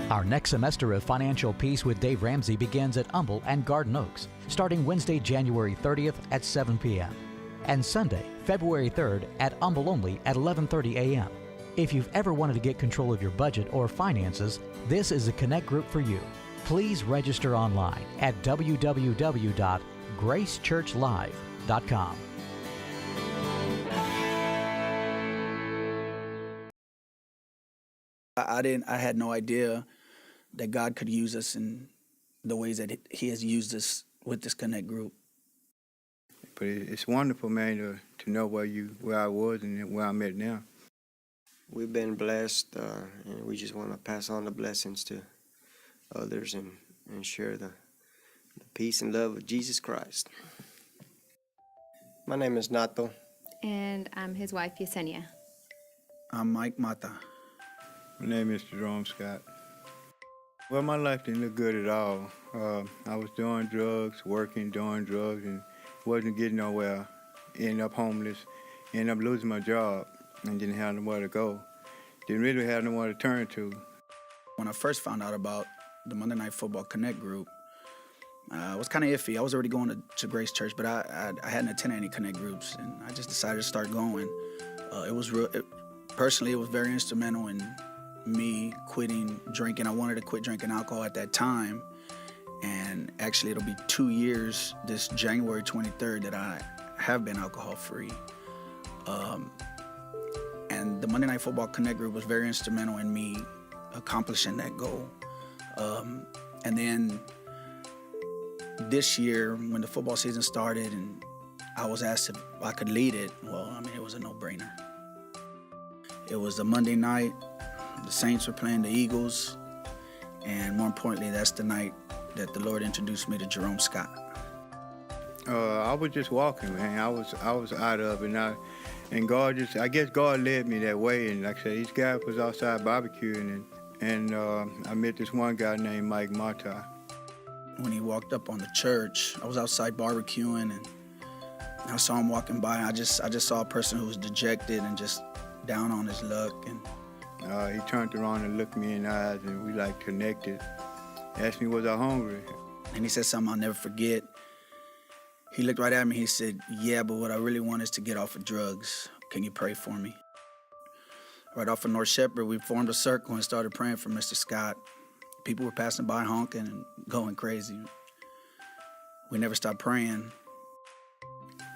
Our next semester of Financial Peace with Dave Ramsey begins at Humble and Garden Oaks, starting Wednesday, January 30th at 7 p.m. and Sunday, February 3rd at Humble only at 11:30 a.m. If you've ever wanted to get control of your budget or finances, this is a Connect group for you. Please register online at www.gracechurchlive.com. I had no idea that God could use us in the ways that He has used us with this Connect group. But it's wonderful, man, to know where I was and where I'm at now. We've been blessed, and we just want to pass on the blessings to others and share the peace and love of Jesus Christ. My name is Nato. And I'm his wife, Yesenia. I'm Mike Mata. My name is Jerome Scott. Well, my life didn't look good at all. I was doing drugs, doing drugs, and wasn't getting nowhere. Ended up homeless, ended up losing my job, and didn't have nowhere to go. Didn't really have nowhere to turn to. When I first found out about the Monday Night Football Connect group, it was kind of iffy. I was already going to Grace Church, but I hadn't attended any Connect groups, and I just decided to start going. Personally, it was very instrumental in me quitting drinking. I wanted to quit drinking alcohol at that time, and actually it'll be 2 years this January 23rd that I have been alcohol-free. And the Monday Night Football Connect group was very instrumental in me accomplishing that goal. And then this year, when the football season started and I was asked if I could lead it, well, I mean, it was a no-brainer. It was a Monday night. The Saints were playing the Eagles, and more importantly, that's the night that the Lord introduced me to Jerome Scott. I was just walking, man. I was out of it, and I guess God led me that way. And like I said, these guys was outside barbecuing, and I met this one guy named Mike Mata. When he walked up on the church, I was outside barbecuing, and I saw him walking by. I just saw a person who was dejected and just down on his luck, and he turned around and looked me in the eyes, and we connected. Asked me, was I hungry? And he said something I'll never forget. He looked right at me. He said, "Yeah, but what I really want is to get off of drugs. Can you pray for me?" Right off of North Shepherd, we formed a circle and started praying for Mr. Scott. People were passing by honking and going crazy. We never stopped praying.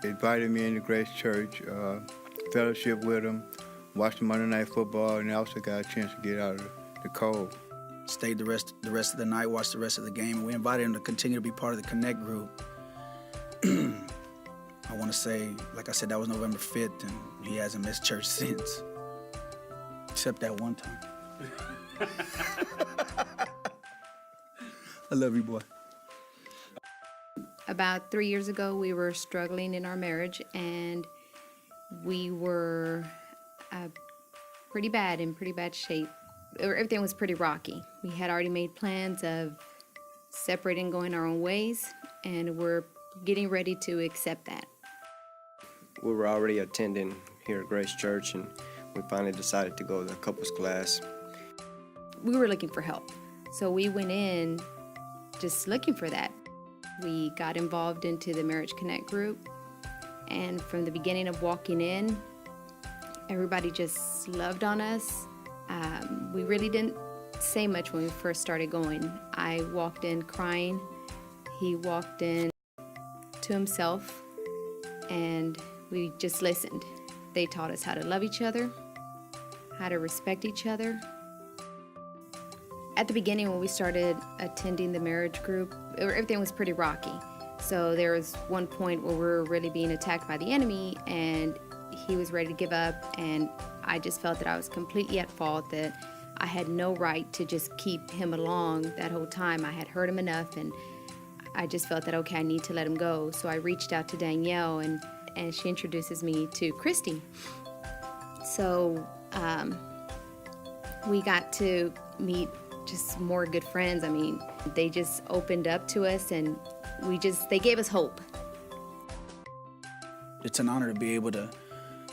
They invited me into Grace Church, fellowship with them, watched the Monday Night Football, and I also got a chance to get out of the cold. Stayed the rest of the night, watched the rest of the game, and we invited him to continue to be part of the Connect group. I want to say, like I said, that was November 5th, and he hasn't missed church since. Except that one time. I love you, boy. About 3 years ago, we were struggling in our marriage, and we were in pretty bad shape. Everything was pretty rocky. We had already made plans of separating, going our own ways, and we're getting ready to accept that. We were already attending here at Grace Church, and we finally decided to go to the couples class. We were looking for help, so we went in just looking for that. We got involved into the Marriage Connect group, and from the beginning of walking in, everybody just loved on us. We really didn't say much when we first started going. I walked in crying. He walked in to himself, and we just listened. They taught us how to love each other, how to respect each other. At the beginning, when we started attending the marriage group, everything was pretty rocky. So there was one point where we were really being attacked by the enemy, and he was ready to give up, and I just felt that I was completely at fault, that I had no right to just keep him along that whole time. I had hurt him enough, and I just felt that, okay, I need to let him go. So I reached out to Danielle, and she introduces me to Christy. So we got to meet just more good friends. I mean, they just opened up to us, and they gave us hope. It's an honor to be able to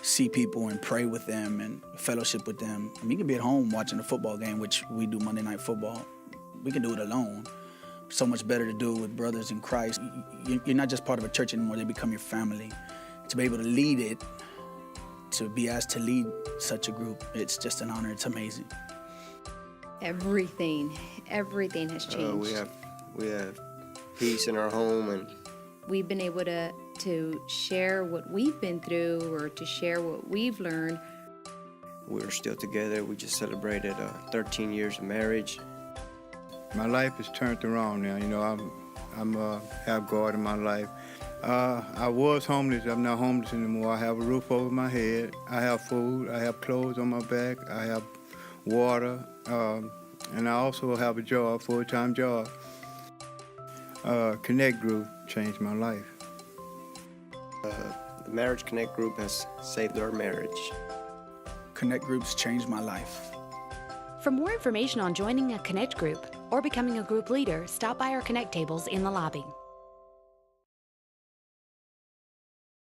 see people and pray with them and fellowship with them. I mean, you can be at home watching a football game, which we do Monday Night Football. We can do it alone. So much better to do it with brothers in Christ. You're not just part of a church anymore, they become your family. To be able to lead it, to be asked to lead such a group, it's just an honor. It's amazing. Everything has changed. We have peace in our home, and We've been able to share what we've been through or to share what we've learned. we're still together. We just celebrated 13 years of marriage. My life is turned around now. You know, I'm have God in my life. I was homeless. I'm not homeless anymore. I have a roof over my head. I have food. I have clothes on my back. I have water. And I also have a job, full-time job. Connect Group changed my life. The Marriage Connect Group has saved our marriage. Connect Groups changed my life. For more information on joining a Connect group or becoming a group leader, stop by our Connect tables in the lobby.